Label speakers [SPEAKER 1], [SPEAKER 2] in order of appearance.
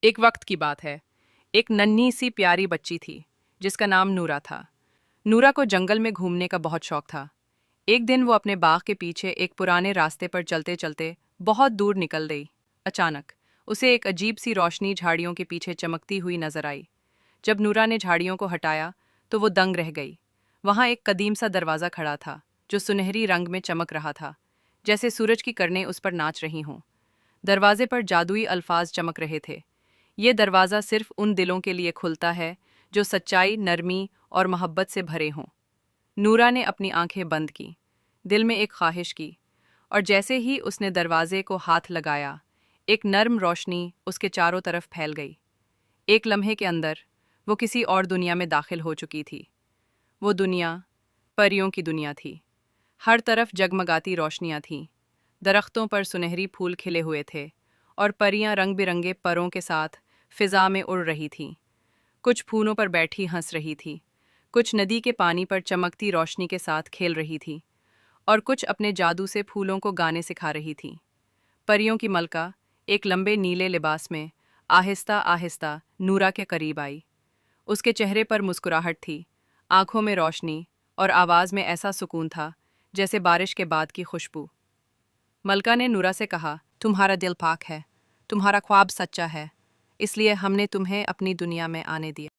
[SPEAKER 1] एक वक्त की बात है। एक नन्ही सी प्यारी बच्ची थी जिसका नाम नूरा था। नूरा को जंगल में घूमने का बहुत शौक था। एक दिन वो अपने बाग के पीछे एक पुराने रास्ते पर चलते चलते बहुत दूर निकल गई। अचानक उसे एक अजीब सी रोशनी झाड़ियों के पीछे चमकती हुई नजर आई। जब नूरा ने झाड़ियों को हटाया तो वो दंग रह गई। वहां एक कदीम सा दरवाज़ा खड़ा था जो सुनहरी रंग में चमक रहा था, जैसे सूरज की किरणें उस पर नाच रही हों। दरवाजे पर जादुई अल्फाज चमक रहे थे। ये दरवाज़ा सिर्फ उन दिलों के लिए खुलता है जो सच्चाई, नरमी और मोहब्बत से भरे हों। नूरा ने अपनी आंखें बंद की, दिल में एक ख्वाहिश की, और जैसे ही उसने दरवाजे को हाथ लगाया, एक नर्म रोशनी उसके चारों तरफ फैल गई। एक लम्हे के अंदर वो किसी और दुनिया में दाखिल हो चुकी थी। वो दुनिया परियों की दुनिया थी। हर तरफ जगमगाती रोशनियां थीं। दरख्तों पर सुनहरी फूल खिले हुए थे और परियां रंग बिरंगे परों के साथ फिजा में उड़ रही थीं। कुछ फूलों पर बैठी हंस रही थी, कुछ नदी के पानी पर चमकती रोशनी के साथ खेल रही थी, और कुछ अपने जादू से फूलों को गाने सिखा रही थी। परियों की मलका एक लंबे नीले लिबास में आहिस्ता आहिस्ता नूरा के करीब आई। उसके चेहरे पर मुस्कुराहट थी, आंखों में रोशनी, और आवाज़ में ऐसा सुकून था जैसे बारिश के बाद की खुशबू। मलका ने नूरा से कहा, तुम्हारा दिल पाक है, तुम्हारा ख्वाब सच्चा है, इसलिए हमने तुम्हें अपनी दुनिया में आने दिया।